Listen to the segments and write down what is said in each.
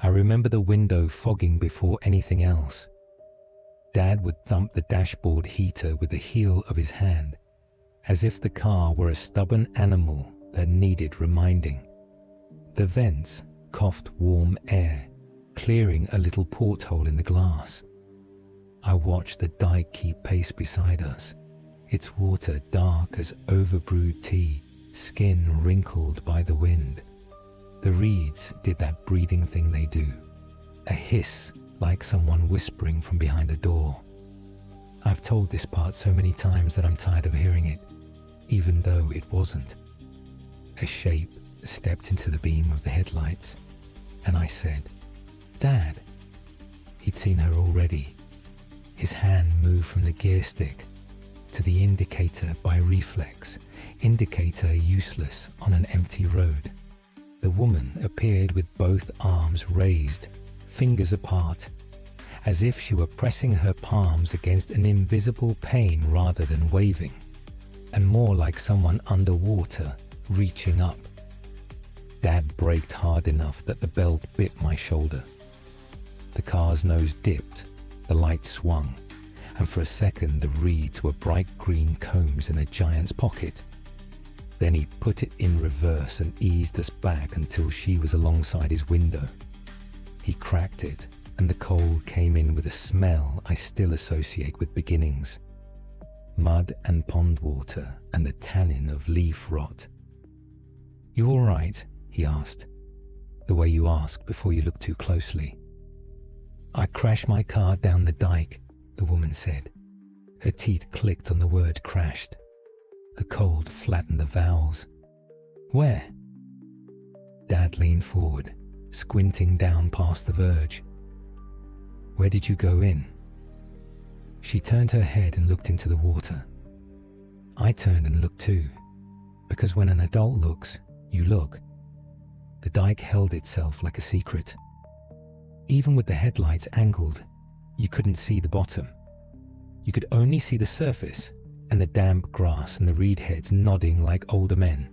I remember the window fogging before anything else. Dad would thump the dashboard heater with the heel of his hand, as if the car were a stubborn animal that needed reminding. The vents coughed warm air, clearing a little porthole in the glass. I watched the Dyke keep pace beside us, its water dark as overbrewed tea, skin wrinkled by the wind. The reeds did that breathing thing they do, a hiss like someone whispering from behind a door. I've told this part so many times that I'm tired of hearing it, even though it wasn't. A shape stepped into the beam of the headlights, and I said, "Dad." He'd seen her already. His hand moved from the gear stick to the indicator by reflex, indicator useless on an empty road. The woman appeared with both arms raised, fingers apart, as if she were pressing her palms against an invisible pane rather than waving, and more like someone underwater reaching up. Dad braked hard enough that the belt bit my shoulder. The car's nose dipped, the light swung, and for a second the reeds were bright green combs in a giant's pocket. Then he put it in reverse and eased us back until she was alongside his window. He cracked it, and the cold came in with a smell I still associate with beginnings. Mud and pond water and the tannin of leaf rot. "You all right?" he asked, the way you ask before you look too closely. "I crashed my car down the Dyke," the woman said. Her teeth clicked on the word crashed. The cold flattened the vowels. "Where?" Dad leaned forward, squinting down past the verge. "Where did you go in?" She turned her head and looked into the water. I turned and looked too, because when an adult looks, you look. The Dyke held itself like a secret. Even with the headlights angled, you couldn't see the bottom. You could only see the surface and the damp grass and the reed heads nodding like older men.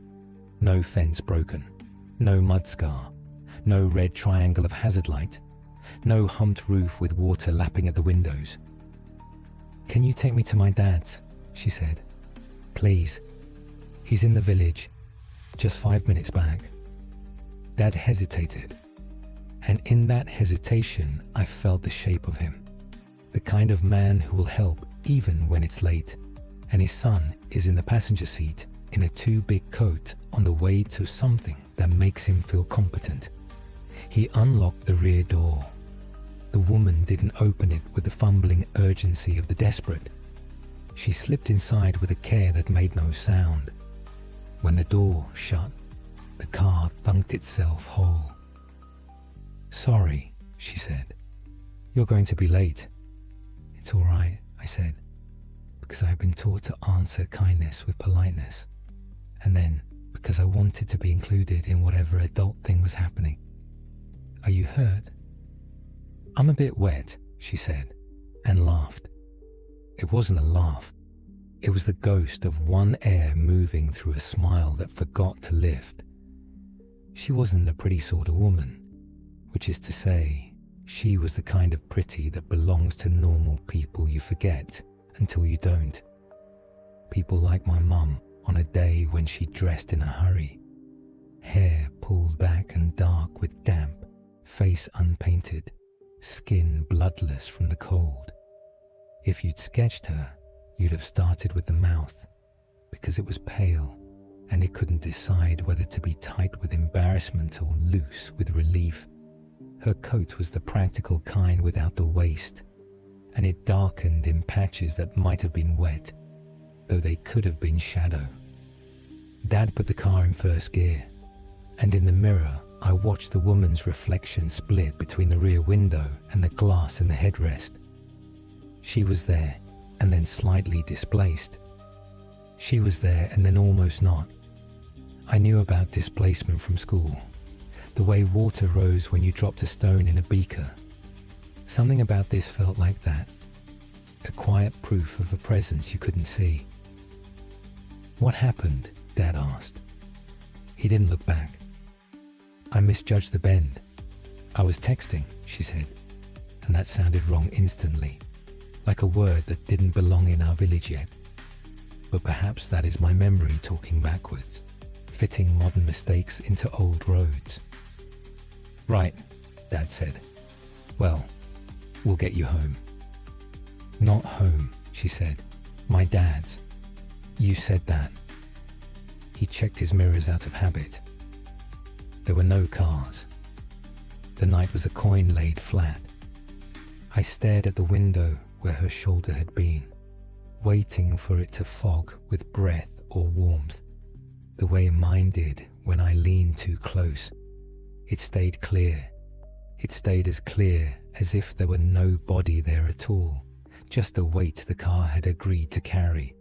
No fence broken, no mud scar, no red triangle of hazard light, no humped roof with water lapping at the windows. "Can you take me to my dad's?" she said. "Please. He's in the village, just 5 minutes back." Dad hesitated, and in that hesitation I felt the shape of him, the kind of man who will help even when it's late, and his son is in the passenger seat in a too big coat on the way to something that makes him feel competent. He unlocked the rear door. The woman didn't open it with the fumbling urgency of the desperate. She slipped inside with a care that made no sound. When the door shut, the car thunked itself whole. "Sorry," she said. "You're going to be late." "It's all right," I said, because I had been taught to answer kindness with politeness, and then because I wanted to be included in whatever adult thing was happening. "Are you hurt?" "I'm a bit wet," she said, and laughed. It wasn't a laugh. It was the ghost of one air moving through a smile that forgot to lift. She wasn't a pretty sort of woman, which is to say, she was the kind of pretty that belongs to normal people you forget until you don't. People like my mum on a day when she dressed in a hurry. Hair pulled back and dark with damp, face unpainted, skin bloodless from the cold. If you'd sketched her, you'd have started with the mouth, because it was pale and it couldn't decide whether to be tight with embarrassment or loose with relief. Her coat was the practical kind without the waist, and it darkened in patches that might have been wet, though they could have been shadow. Dad put the car in first gear, and in the mirror I watched the woman's reflection split between the rear window and the glass in the headrest. She was there, and then slightly displaced. She was there, and then almost not. I knew about displacement from school, the way water rose when you dropped a stone in a beaker. Something about this felt like that, a quiet proof of a presence you couldn't see. "What happened?" Dad asked. He didn't look back. "I misjudged the bend. I was texting, she said, and that sounded wrong instantly, like a word that didn't belong in our village yet. But perhaps that is my memory talking backwards, fitting modern mistakes into old roads. Right, Dad said. Well, we'll get you home. Not home, she said. My dad's. You said that. He checked his mirrors out of habit. There were no cars. The night was a coin laid flat. I stared at the window where her shoulder had been, waiting for it to fog with breath or warmth, the way mine did when I leaned too close. It stayed clear. It stayed as clear as if there were no body there at all, just a weight the car had agreed to carry.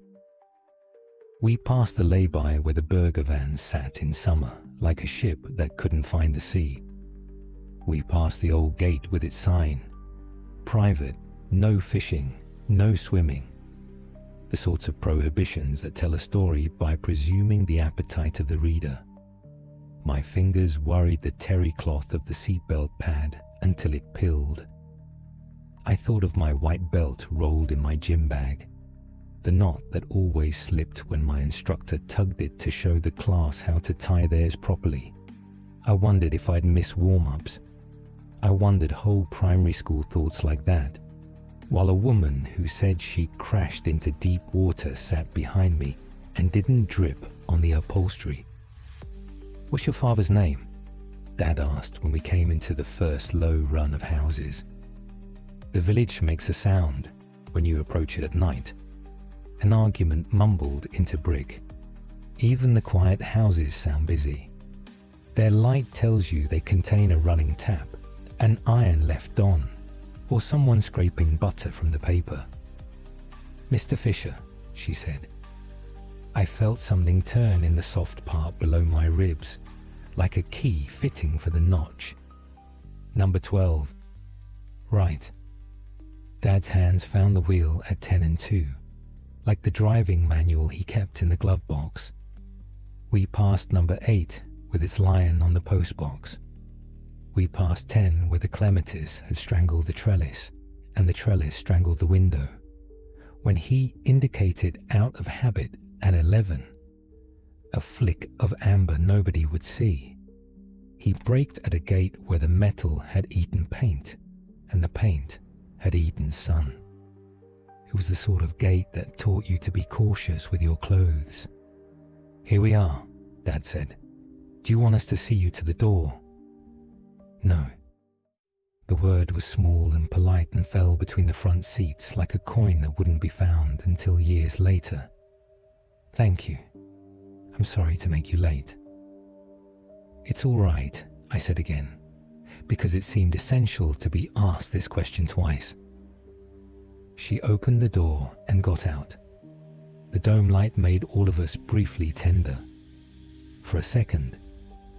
We passed the lay-by where the burger vans sat in summer, like a ship that couldn't find the sea. We passed the old gate with its sign, private, no fishing, no swimming. The sorts of prohibitions that tell a story by presuming the appetite of the reader. My fingers worried the terry cloth of the seatbelt pad until it pilled. I thought of my white belt rolled in my gym bag, the knot that always slipped when my instructor tugged it to show the class how to tie theirs properly. I wondered if I'd miss warm-ups. I wondered whole primary school thoughts like that, while a woman who said she crashed into deep water sat behind me and didn't drip on the upholstery. What's your father's name? Dad asked when we came into the first low run of houses. The village makes a sound when you approach it at night. An argument mumbled into brick. Even the quiet houses sound busy. Their light tells you they contain a running tap, an iron left on, or someone scraping butter from the paper. Mr. Fisher, she said. I felt something turn in the soft part below my ribs, like a key fitting for the notch. Number 12. Right. Dad's hands found the wheel at 10 and 2, like the driving manual he kept in the glove box. We passed number 8 with its lion on the post box. We passed 10 where the clematis had strangled the trellis, and the trellis strangled the window. When he indicated out of habit at 11, a flick of amber nobody would see, he braked at a gate where the metal had eaten paint, and the paint had eaten sun. It was the sort of gate that taught you to be cautious with your clothes. Here we are, Dad said. Do you want us to see you to the door? No. The word was small and polite and fell between the front seats like a coin that wouldn't be found until years later. Thank you. I'm sorry to make you late. It's all right, I said again, because it seemed essential to be asked this question twice. She opened the door and got out. The dome light made all of us briefly tender. For a second,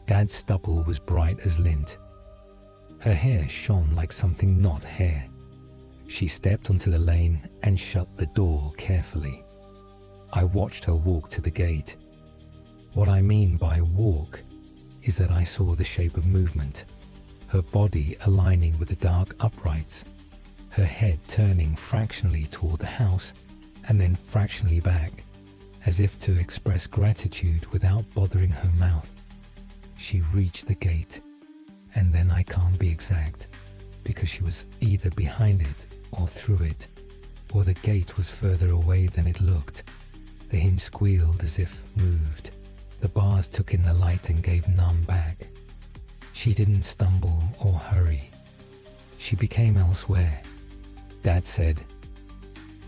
Dad's stubble was bright as lint. Her hair shone like something not hair. She stepped onto the lane and shut the door carefully. I watched her walk to the gate. What I mean by walk is that I saw the shape of movement, her body aligning with the dark uprights, her head turning fractionally toward the house and then fractionally back, as if to express gratitude without bothering her mouth. She reached the gate, and then I can't be exact, because she was either behind it or through it, or the gate was further away than it looked. The hinge squealed as if moved. The bars took in the light and gave none back. She didn't stumble or hurry. She became elsewhere. Dad said,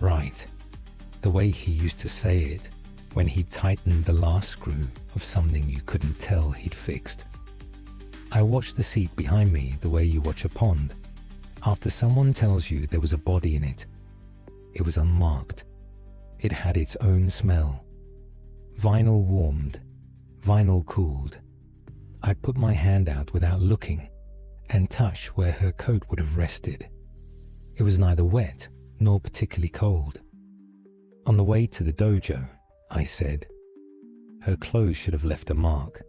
right, the way he used to say it when he tightened the last screw of something you couldn't tell he'd fixed. I watched the seat behind me the way you watch a pond. After someone tells you there was a body in it, it was unmarked. It had its own smell. Vinyl warmed, vinyl cooled. I put my hand out without looking and touched where her coat would have rested. It was neither wet nor particularly cold. On the way to the dojo, I said, her clothes should have left a mark.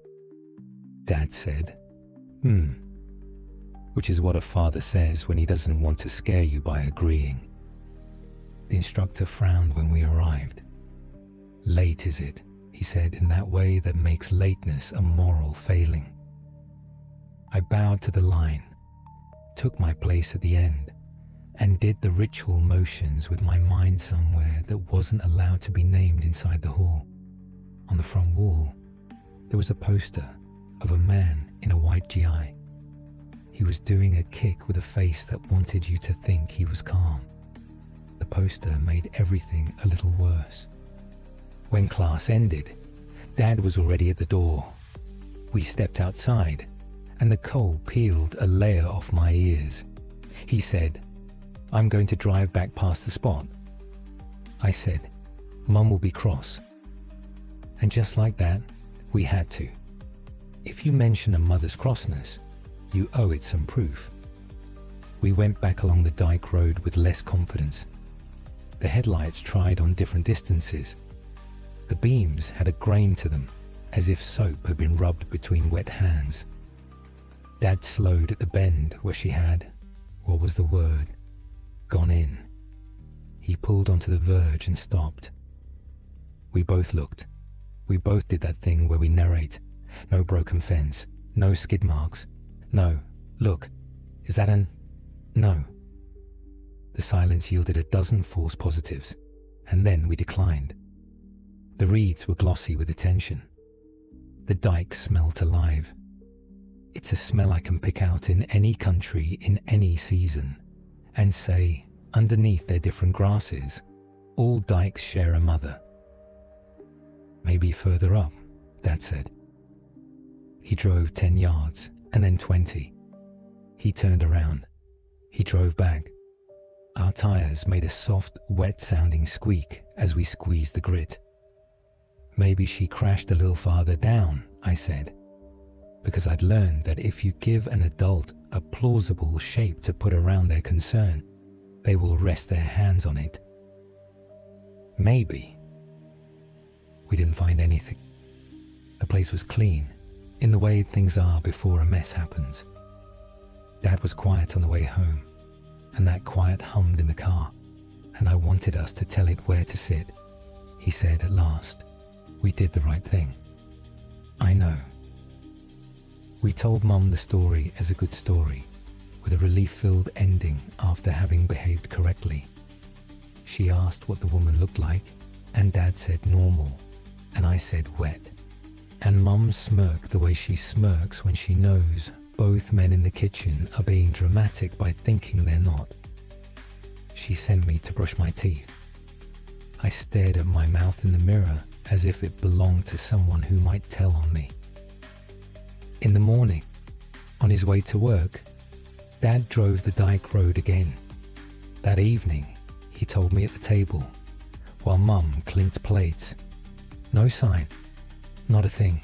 Dad said, which is what a father says when he doesn't want to scare you by agreeing. The instructor frowned when we arrived. "Late, is it?" he said in that way that makes lateness a moral failing. I bowed to the line, took my place at the end, and did the ritual motions with my mind somewhere that wasn't allowed to be named inside the hall. On the front wall, there was a poster of a man in a white GI. He was doing a kick with a face that wanted you to think he was calm. The poster made everything a little worse. When class ended, Dad was already at the door. We stepped outside, and the coal peeled a layer off my ears. He said, "I'm going to drive back past the spot." I said, "Mum will be cross." And just like that, we had to. If you mention a mother's crossness, you owe it some proof. We went back along the Dyke road with less confidence. The headlights tried on different distances. The beams had a grain to them, as if soap had been rubbed between wet hands. Dad slowed at the bend where she had, what was the word, gone in. He pulled onto the verge and stopped. We both looked. We both did that thing where we narrate. No broken fence, no skid marks. No, look, is that an... No. The silence yielded a dozen false positives, and then we declined. The reeds were glossy with attention. The Dyke smelt alive. It's a smell I can pick out in any country in any season, and say, underneath their different grasses, all dykes share a mother. "Maybe further up," Dad said. He drove 10 yards, and then 20. He turned around. He drove back. Our tires made a soft, wet-sounding squeak as we squeezed the grit. "Maybe she crashed a little farther down," I said, because I'd learned that if you give an adult a plausible shape to put around their concern, they will rest their hands on it. Maybe. We didn't find anything. The place was clean, in the way things are before a mess happens. Dad was quiet on the way home, and that quiet hummed in the car, and I wanted us to tell it where to sit. He said at last, "We did the right thing." "I know." We told Mum the story as a good story, with a relief-filled ending after having behaved correctly. She asked what the woman looked like, and Dad said normal, and I said wet. And Mum smirked the way she smirks when she knows both men in the kitchen are being dramatic by thinking they're not. She sent me to brush my teeth. I stared at my mouth in the mirror as if it belonged to someone who might tell on me. In the morning, on his way to work, Dad drove the Dyke Road again. That evening, he told me at the table, while Mum clinked plates. No sign, not a thing.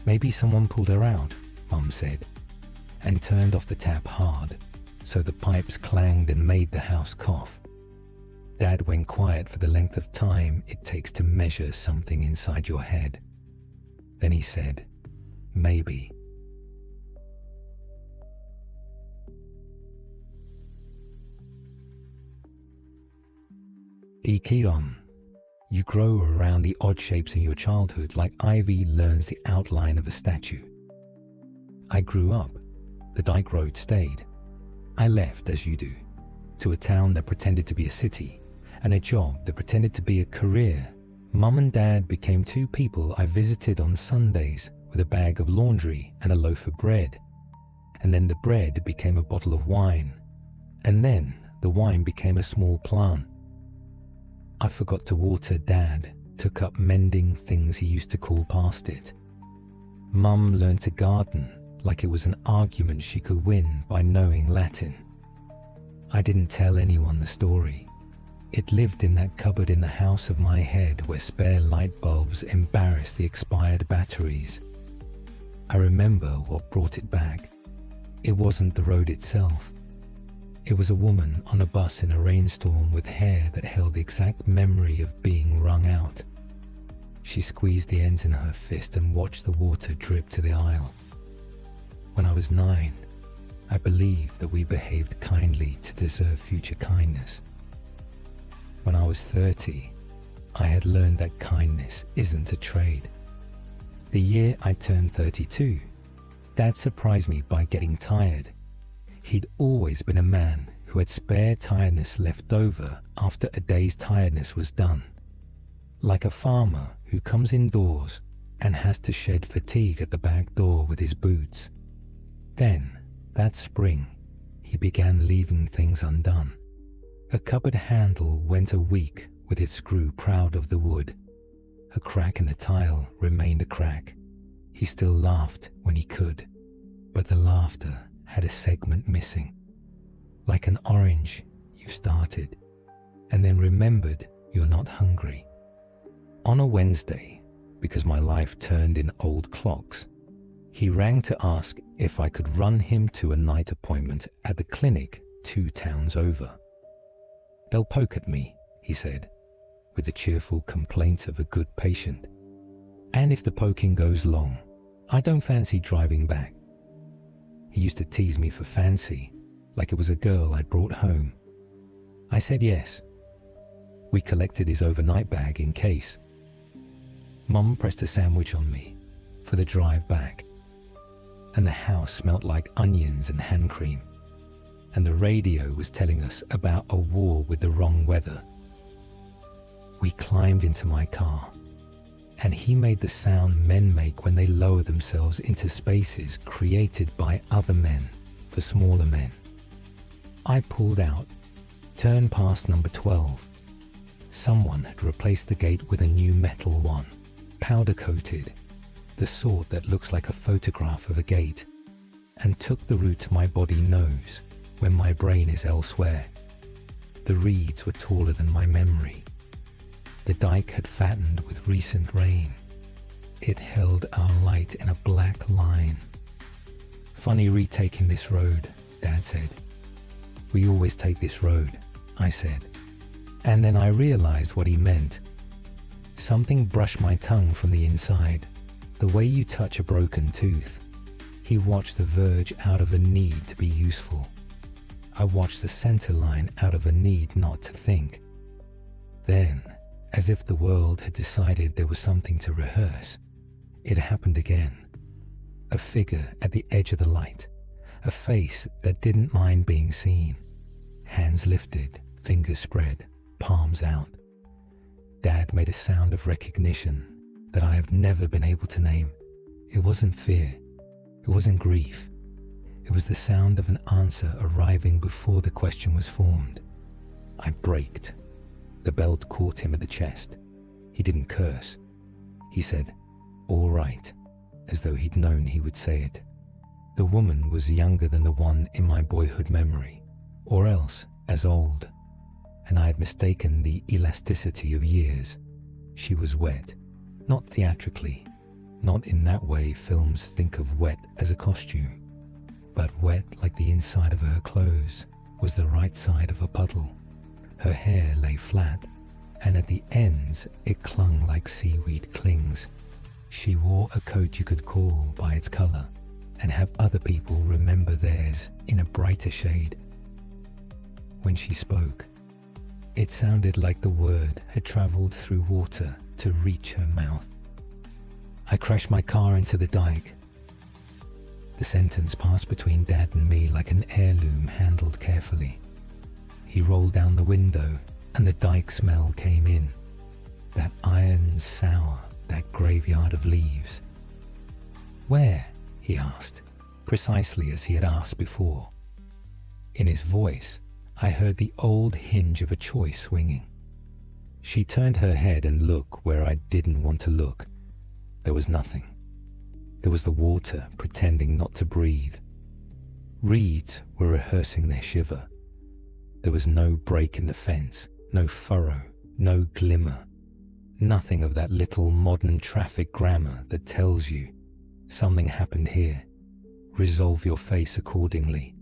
"Maybe someone pulled her out," Mum said, and turned off the tap hard, so the pipes clanged and made the house cough. Dad went quiet for the length of time it takes to measure something inside your head. Then he said, "Maybe." Ikiron. You grow around the odd shapes in your childhood like ivy learns the outline of a statue. I grew up. The Dyke Road stayed. I left, as you do, to a town that pretended to be a city, and a job that pretended to be a career. Mum and Dad became two people I visited on Sundays with a bag of laundry and a loaf of bread. And then the bread became a bottle of wine. And then the wine became a small plant. I forgot to water Dad, took up mending things he used to call past it. Mum learned to garden like it was an argument she could win by knowing Latin. I didn't tell anyone the story. It lived in that cupboard in the house of my head where spare light bulbs embarrassed the expired batteries. I remember what brought it back. It wasn't the road itself. It was a woman on a bus in a rainstorm with hair that held the exact memory of being wrung out. She squeezed the ends in her fist and watched the water drip to the aisle. When I was 9, I believed that we behaved kindly to deserve future kindness. When I was 30, I had learned that kindness isn't a trade. The year I turned 32, Dad surprised me by getting tired. He'd always been a man who had spare tiredness left over after a day's tiredness was done. Like a farmer who comes indoors and has to shed fatigue at the back door with his boots. Then, that spring, he began leaving things undone. A cupboard handle went a week with its screw proud of the wood. A crack in the tile remained a crack. He still laughed when he could, but the laughter had a segment missing. Like an orange, you started, and then remembered you're not hungry. On a Wednesday, because my life turned in old clocks, he rang to ask if I could run him to a night appointment at the clinic 2 towns over. "They'll poke at me," he said, with the cheerful complaint of a good patient. "And if the poking goes long, I don't fancy driving back." He used to tease me for fancy, like it was a girl I'd brought home. I said yes. We collected his overnight bag in case. Mum pressed a sandwich on me for the drive back, and the house smelt like onions and hand cream, and the radio was telling us about a war with the wrong weather. We climbed into my car, and he made the sound men make when they lower themselves into spaces created by other men for smaller men. I pulled out, turned past number 12. Someone had replaced the gate with a new metal one, powder-coated, the sort that looks like a photograph of a gate, and took the route my body knows when my brain is elsewhere. The reeds were taller than my memory. The Dyke had fattened with recent rain. It held our light in a black line. "Funny retaking this road," Dad said. "We always take this road," I said. And then I realized what he meant. Something brushed my tongue from the inside, the way you touch a broken tooth. He watched the verge out of a need to be useful. I watched the center line out of a need not to think. Then, as if the world had decided there was something to rehearse, it happened again. A figure at the edge of the light, a face that didn't mind being seen. Hands lifted, fingers spread, palms out. Dad made a sound of recognition that I have never been able to name. It wasn't fear. It wasn't grief. It was the sound of an answer arriving before the question was formed. I braked. The belt caught him at the chest. He didn't curse. He said, "All right," as though he'd known he would say it. The woman was younger than the one in my boyhood memory, or else as old, and I had mistaken the elasticity of years. She was wet, not theatrically, not in that way films think of wet as a costume, but wet like the inside of her clothes was the right side of a puddle. Her hair lay flat, and at the ends it clung like seaweed clings. She wore a coat you could call by its color and have other people remember theirs in a brighter shade. When she spoke, it sounded like the word had traveled through water to reach her mouth. "I crashed my car into the Dyke." The sentence passed between Dad and me like an heirloom handled carefully. He rolled down the window and the Dyke smell came in. That iron sour, that graveyard of leaves. "Where?" he asked, precisely as he had asked before. In his voice, I heard the old hinge of a choice swinging. She turned her head and looked where I didn't want to look. There was nothing. There was the water pretending not to breathe. Reeds were rehearsing their shiver. There was no break in the fence, no furrow, no glimmer. Nothing of that little modern traffic grammar that tells you something happened here. Resolve your face accordingly.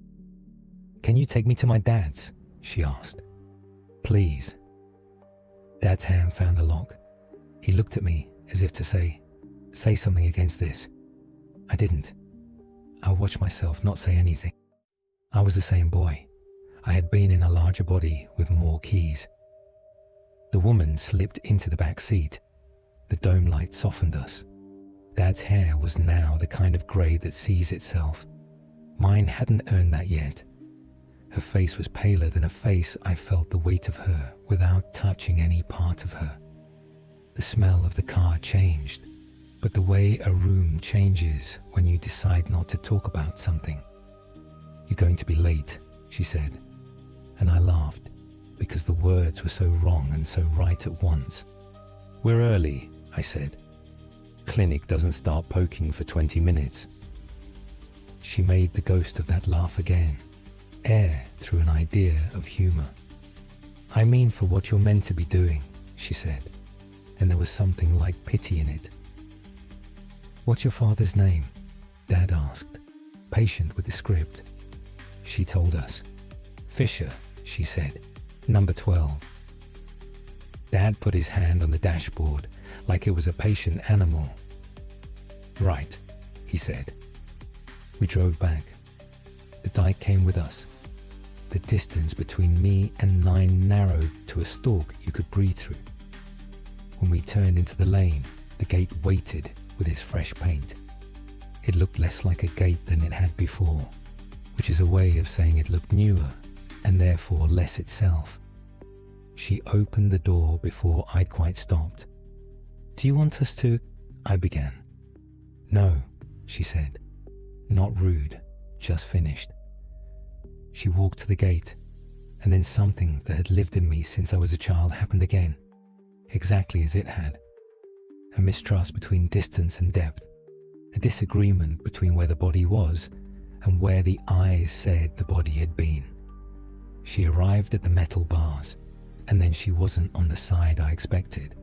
"Can you take me to my dad's?" she asked. "Please." Dad's hand found the lock. He looked at me as if to say something against this. I didn't. I watched myself not say anything. I was the same boy. I had been in a larger body with more keys. The woman slipped into the back seat. The dome light softened us. Dad's hair was now the kind of grey that sees itself. Mine hadn't earned that yet. Her face was paler than a face I felt the weight of her without touching any part of her. The smell of the car changed, but the way a room changes when you decide not to talk about something. "You're going to be late," she said, and I laughed because the words were so wrong and so right at once. "We're early," I said. "Clinic doesn't start poking for 20 minutes. She made the ghost of that laugh again, air through an idea of humour. "I mean for what you're meant to be doing," she said, and there was something like pity in it. "What's your father's name?" Dad asked, patient with the script. She told us. "Fisher," she said, "number 12. Dad put his hand on the dashboard like it was a patient animal. "Right," he said. We drove back. The Dyke came with us. The distance between me and 9 narrowed to a stalk you could breathe through. When we turned into the lane, the gate waited with its fresh paint. It looked less like a gate than it had before, which is a way of saying it looked newer and therefore less itself. She opened the door before I'd quite stopped. "Do you want us to—" I began. "No," she said. Not rude, just finished. She walked to the gate, and then something that had lived in me since I was a child happened again, exactly as it had. A mistrust between distance and depth, a disagreement between where the body was and where the eyes said the body had been. She arrived at the metal bars, and then she wasn't on the side I expected.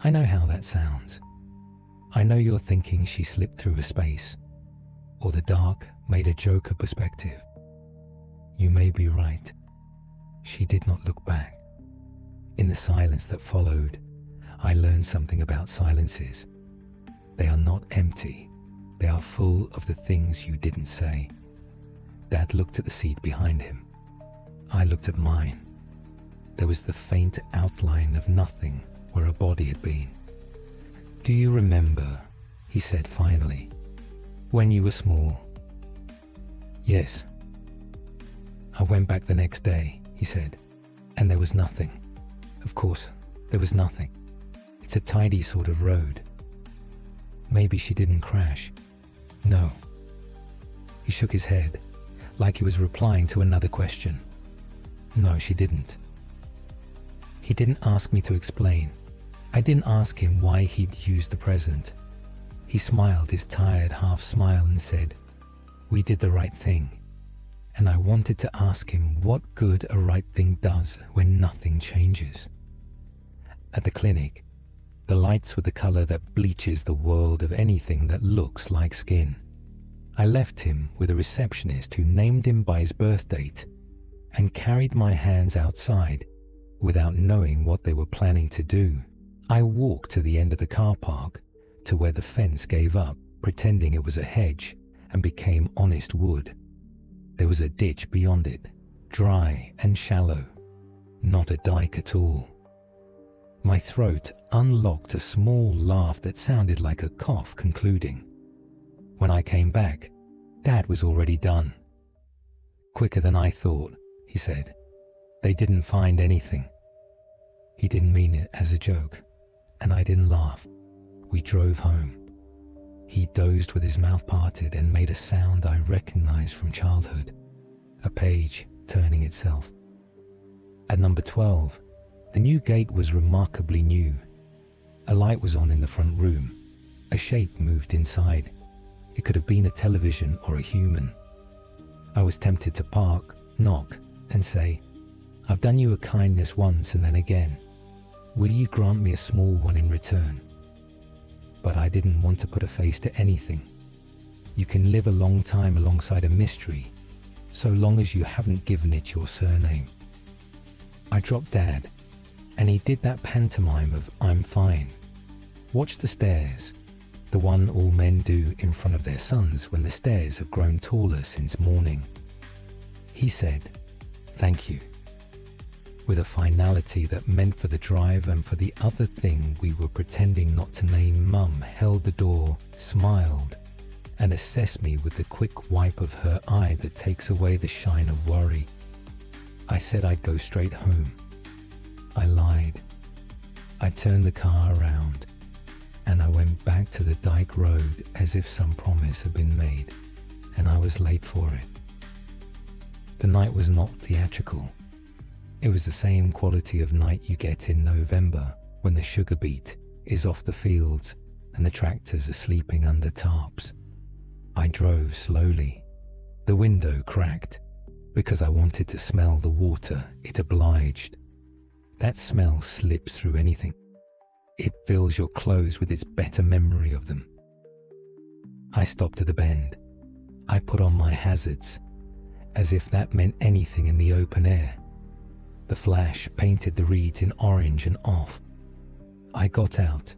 I know how that sounds. I know you're thinking she slipped through a space, or the dark made a Joker perspective. You may be right. She did not look back. In the silence that followed, I learned something about silences. They are not empty. They are full of the things you didn't say. Dad looked at the seat behind him. I looked at mine. There was the faint outline of nothing where a body had been. "Do you remember," he said finally, "when you were small?" "Yes." "I went back the next day," he said, "and there was nothing. Of course, there was nothing. It's a tidy sort of road." "Maybe she didn't crash." "No." He shook his head, like he was replying to another question. "No, she didn't." He didn't ask me to explain. I didn't ask him why he'd used the present. He smiled his tired half smile and said, "We did the right thing." And I wanted to ask him what good a right thing does when nothing changes. At the clinic, the lights were the color that bleaches the world of anything that looks like skin. I left him with a receptionist who named him by his birth date and carried my hands outside without knowing what they were planning to do. I walked to the end of the car park to where the fence gave up, pretending it was a hedge, and became honest wood. There was a ditch beyond it, dry and shallow, not a dike at all. My throat unlocked a small laugh that sounded like a cough concluding. When I came back, Dad was already done. "Quicker than I thought," he said. "They didn't find anything." He didn't mean it as a joke, and I didn't laugh. We drove home. He dozed with his mouth parted and made a sound I recognized from childhood, a page turning itself. At number 12, the new gate was remarkably new. A light was on in the front room. A shape moved inside. It could have been a television or a human. I was tempted to park, knock, and say, "I've done you a kindness once and then again. Will you grant me a small one in return?" But I didn't want to put a face to anything. You can live a long time alongside a mystery, so long as you haven't given it your surname. I dropped Dad, and he did that pantomime of "I'm fine." Watch the stairs, the one all men do in front of their sons when the stairs have grown taller since morning. He said, "Thank you," with a finality that meant for the drive and for the other thing we were pretending not to name. Mum held the door, smiled, and assessed me with the quick wipe of her eye that takes away the shine of worry. I said I'd go straight home. I lied. I turned the car around, and I went back to the Dyke Road as if some promise had been made, and I was late for it. The night was not theatrical. It was the same quality of night you get in November when the sugar beet is off the fields and the tractors are sleeping under tarps. I drove slowly. The window cracked because I wanted to smell the water. It obliged. That smell slips through anything. It fills your clothes with its better memory of them. I stopped at the bend. I put on my hazards, as if that meant anything in the open air. The flash painted the reeds in orange and off. I got out,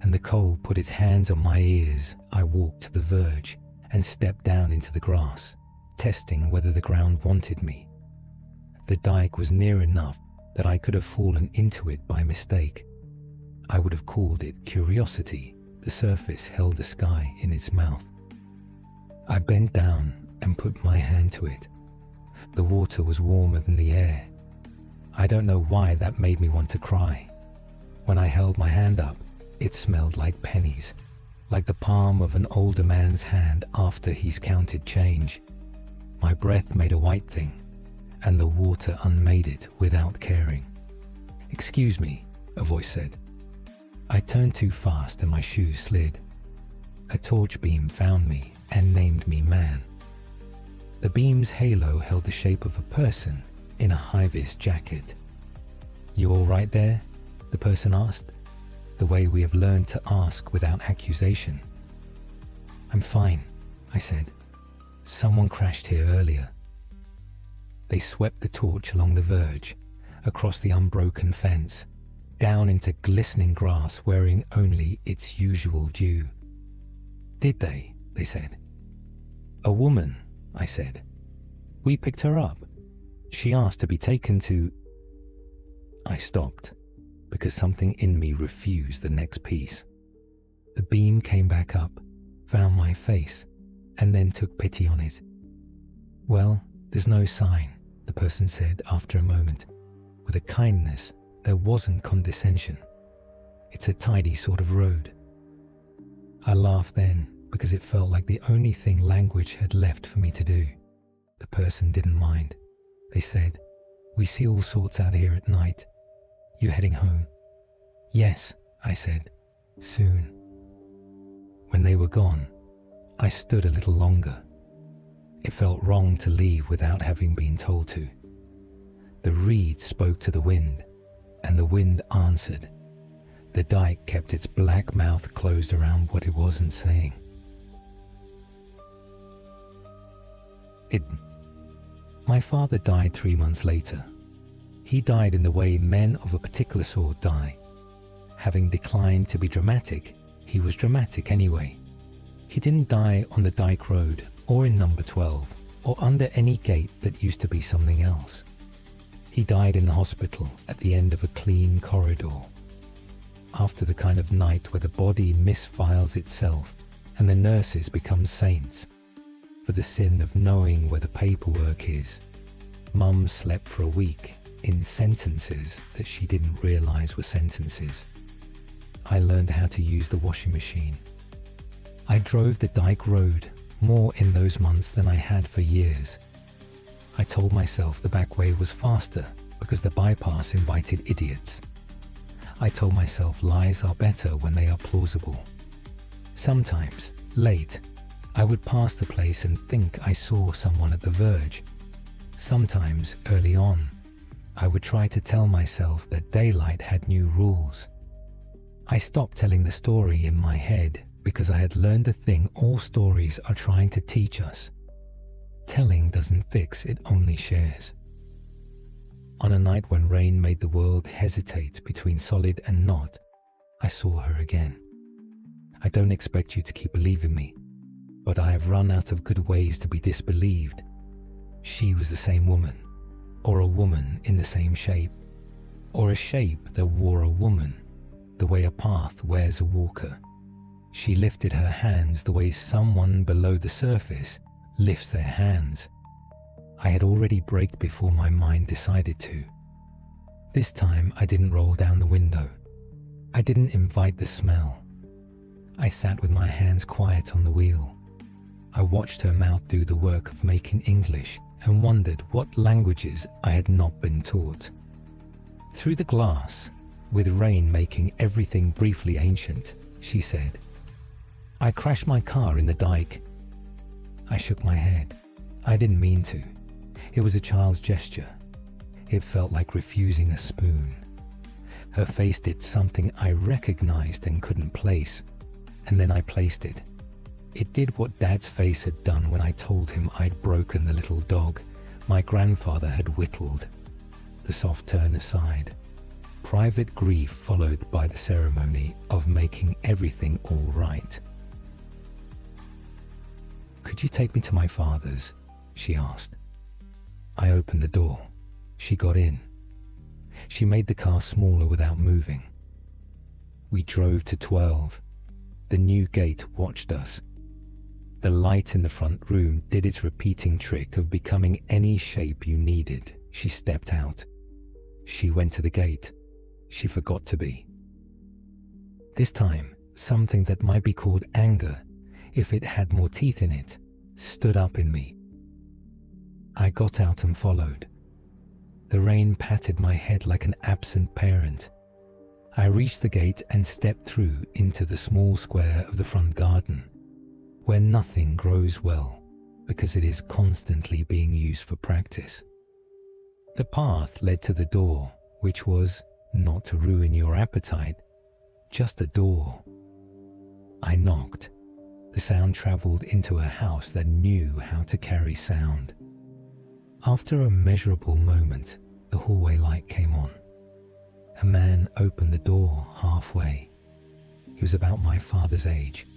and the cold put its hands on my ears. I walked to the verge and stepped down into the grass, testing whether the ground wanted me. The dike was near enough that I could have fallen into it by mistake. I would have called it curiosity. The surface held the sky in its mouth. I bent down and put my hand to it. The water was warmer than the air. I don't know why that made me want to cry. When I held my hand up, it smelled like pennies, like the palm of an older man's hand after he's counted change. My breath made a white thing, and the water unmade it without caring. "Excuse me," a voice said. I turned too fast and my shoes slid. A torch beam found me and named me man. The beam's halo held the shape of a person in a high-vis jacket. "You all right there?" the person asked, the way we have learned to ask without accusation. "I'm fine," I said. "Someone crashed here earlier." They swept the torch along the verge, across the unbroken fence, down into glistening grass wearing only its usual dew. "Did they?" they said. "A woman," I said. "We picked her up. She asked to be taken to..." I stopped, because something in me refused the next piece. The beam came back up, found my face, and then took pity on it. "Well, there's no sign," the person said after a moment, with a kindness that wasn't condescension. "It's a tidy sort of road." I laughed then, because it felt like the only thing language had left for me to do. The person didn't mind. They said, "We see all sorts out here at night. You heading home?" "Yes," I said, "soon." When they were gone, I stood a little longer. It felt wrong to leave without having been told to. The reeds spoke to the wind, and the wind answered. The dike kept its black mouth closed around what it wasn't saying. My father died 3 months later. He died in the way men of a particular sort die. Having declined to be dramatic, he was dramatic anyway. He didn't die on the Dyke Road or in number 12 or under any gate that used to be something else. He died in the hospital at the end of a clean corridor. After the kind of night where the body misfiles itself and the nurses become saints for the sin of knowing where the paperwork is. Mum slept for a week in sentences that she didn't realize were sentences. I learned how to use the washing machine. I drove the Dyke Road more in those months than I had for years. I told myself the back way was faster because the bypass invited idiots. I told myself lies are better when they are plausible. Sometimes, late, I would pass the place and think I saw someone at the verge. Sometimes, early on, I would try to tell myself that daylight had new rules. I stopped telling the story in my head because I had learned the thing all stories are trying to teach us. Telling doesn't fix, it only shares. On a night when rain made the world hesitate between solid and not, I saw her again. I don't expect you to keep believing me, but I have run out of good ways to be disbelieved. she was the same woman, or a woman in the same shape, or a shape that wore a woman, the way a path wears a walker. She lifted her hands the way someone below the surface lifts their hands. I had already braked before my mind decided to. This time I didn't roll down the window. I didn't invite the smell. I sat with my hands quiet on the wheel. I watched her mouth do the work of making English and wondered what languages I had not been taught. Through the glass, with rain making everything briefly ancient, she said, "I crashed my car in the Dyke." I shook my head. I didn't mean to. It was a child's gesture. It felt like refusing a spoon. Her face did something I recognized and couldn't place, and then I placed it. It did what Dad's face had done when I told him I'd broken the little dog my grandfather had whittled. The soft turn aside. Private grief followed by the ceremony of making everything all right. "Could you take me to my father's?" she asked. I opened the door. She got in. She made the car smaller without moving. We drove to 12. The new gate watched us. The light in the front room did its repeating trick of becoming any shape you needed. She stepped out. She went to the gate. She forgot to be. This time, something that might be called anger, if it had more teeth in it, stood up in me. I got out and followed. The rain patted my head like an absent parent. I reached the gate and stepped through into the small square of the front garden, where nothing grows well because it is constantly being used for practice. The path led to the door, which was, not to ruin your appetite, just a door. I knocked. The sound traveled into a house that knew how to carry sound. After a measurable moment, the hallway light came on. A man opened the door halfway. He was about my father's age,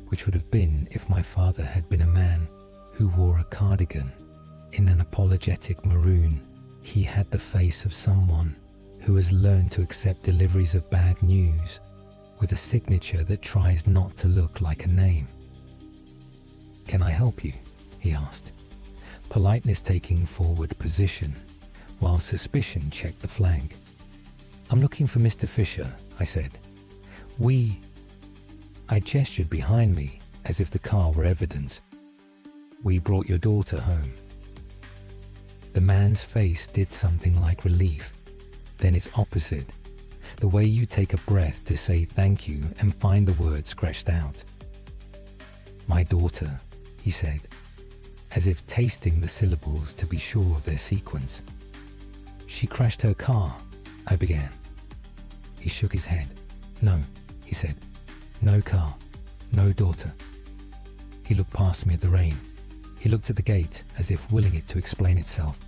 which would have been if my father had been a man who wore a cardigan in an apologetic maroon. He had the face of someone who has learned to accept deliveries of bad news with a signature that tries not to look like a name. "Can I help you?" he asked, politeness taking forward position, while suspicion checked the flank. "I'm looking for Mr. Fisher," I said. I gestured behind me as if the car were evidence. "We brought your daughter home." The man's face did something like relief, then its opposite, the way you take a breath to say thank you and find the word scratched out. "My daughter," he said, as if tasting the syllables to be sure of their sequence. "She crashed her car," I began. He shook his head. "No," he said. "No car, no daughter." He looked past me at the rain. He looked at the gate as if willing it to explain itself.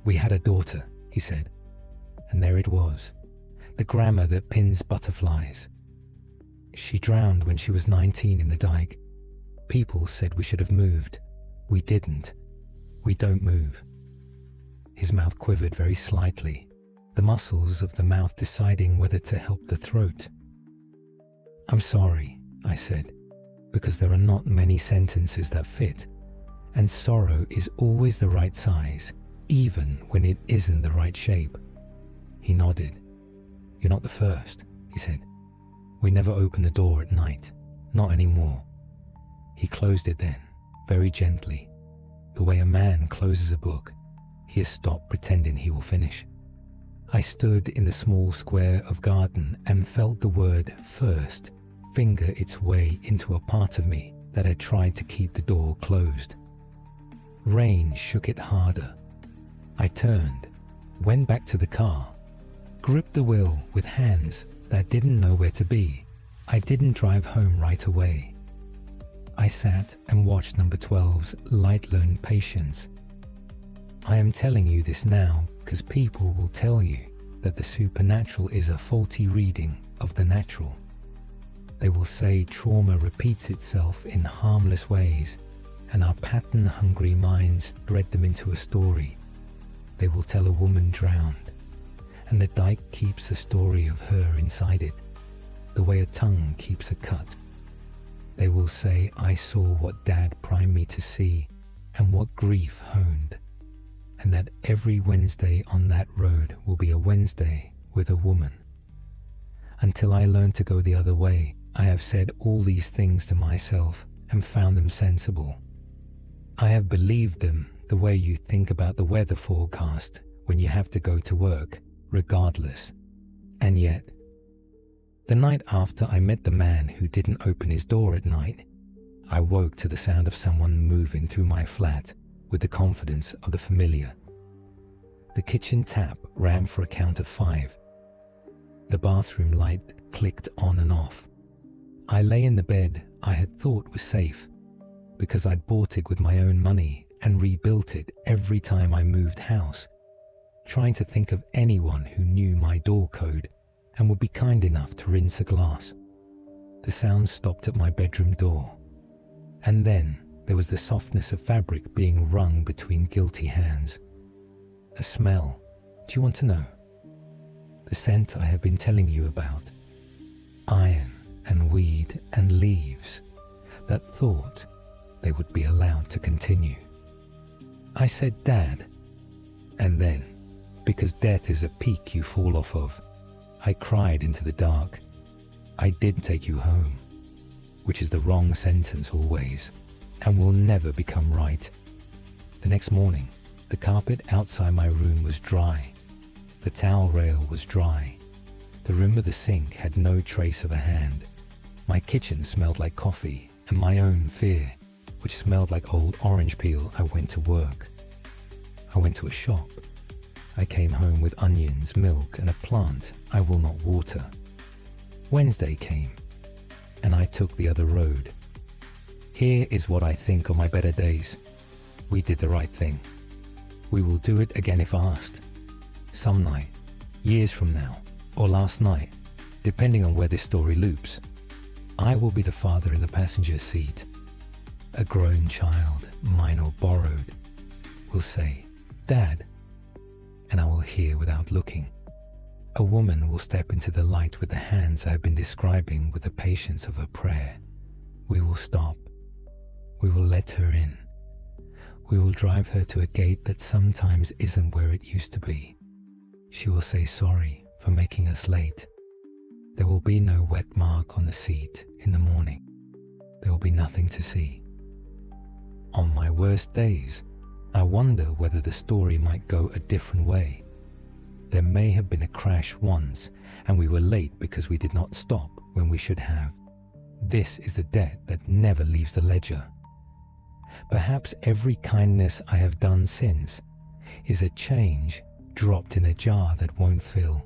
We had a daughter," he said. And there it was, the grammar that pins butterflies. "She drowned when she was 19 in the Dyke. People said we should have moved. We didn't. We don't move." His mouth quivered very slightly, the muscles of the mouth deciding whether to help the throat. "I'm sorry," I said, because there are not many sentences that fit, and sorrow is always the right size, even when it isn't the right shape. He nodded. "You're not the first," he said. "We never open the door at night, not anymore." He closed it then, very gently, the way a man closes a book. He has stopped pretending he will finish. I stood in the small square of garden and felt the word first finger its way into a part of me that had tried to keep the door closed. Rain shook it harder. I turned, went back to the car, gripped the wheel with hands that didn't know where to be. I didn't drive home right away. I sat and watched number 12's light-learned patience. I am telling you this now because people will tell you that the supernatural is a faulty reading of the natural. They will say trauma repeats itself in harmless ways, and our pattern-hungry minds thread them into a story. They will tell a woman drowned, and the Dyke keeps the story of her inside it, the way a tongue keeps a cut. They will say, I saw what Dad primed me to see, and what grief honed, and that every Wednesday on that road will be a Wednesday with a woman. Until I learn to go the other way, I have said all these things to myself and found them sensible. I have believed them the way you think about the weather forecast when you have to go to work, regardless. And yet, the night after I met the man who didn't open his door at night, I woke to the sound of someone moving through my flat with the confidence of the familiar. The kitchen tap ran for a count of 5. The bathroom light clicked on and off. I lay in the bed I had thought was safe because I'd bought it with my own money and rebuilt it every time I moved house, trying to think of anyone who knew my door code and would be kind enough to rinse a glass. The sound stopped at my bedroom door, and then there was the softness of fabric being wrung between guilty hands. A smell. Do you want to know? The scent I have been telling you about. Iron and weed and leaves that thought they would be allowed to continue. I said, Dad, and then, because death is a peak you fall off of, I cried into the dark. I did take you home, which is the wrong sentence always, and will never become right. The next morning, the carpet outside my room was dry. The towel rail was dry. The rim of the sink had no trace of a hand. My kitchen smelled like coffee and my own fear, which smelled like old orange peel. I went to work. I went to a shop. I came home with onions, milk, and a plant I will not water. Wednesday came, and I took the other road. Here is what I think on my better days. We did the right thing. We will do it again if asked. Some night, years from now, or last night, depending on where this story loops. I will be the father in the passenger seat. A grown child, mine or borrowed, will say, Dad, and I will hear without looking. A woman will step into the light with the hands I have been describing with the patience of a prayer. We will stop. We will let her in. We will drive her to a gate that sometimes isn't where it used to be. She will say sorry for making us late. There will be no wet mark on the seat in the morning. There will be nothing to see. On my worst days, I wonder whether the story might go a different way. There may have been a crash once, and we were late because we did not stop when we should have. This is the debt that never leaves the ledger. Perhaps every kindness I have done since is a change dropped in a jar that won't fill.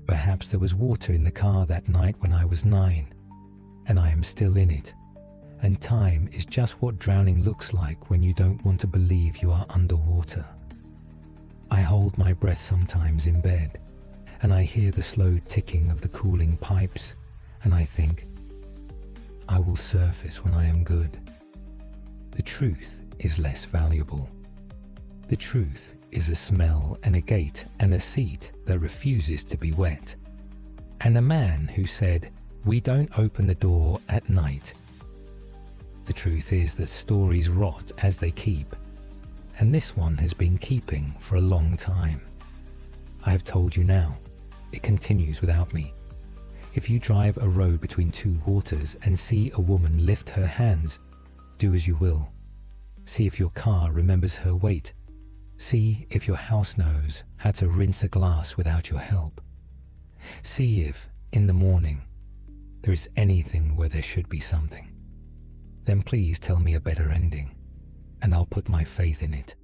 Perhaps there was water in the car that night when I was 9, and I am still in it. And time is just what drowning looks like when you don't want to believe you are underwater. I hold my breath sometimes in bed, and I hear the slow ticking of the cooling pipes, and I think, I will surface when I am good. The truth is less valuable. The truth is a smell and a gate and a seat that refuses to be wet. And a man who said, we don't open the door at night. The truth is that stories rot as they keep, and this one has been keeping for a long time. I have told you now, it continues without me. If you drive a road between two waters and see a woman lift her hands, do as you will. See if your car remembers her weight. See if your house knows how to rinse a glass without your help. See if, in the morning, there is anything where there should be something. Then please tell me a better ending, and I'll put my faith in it.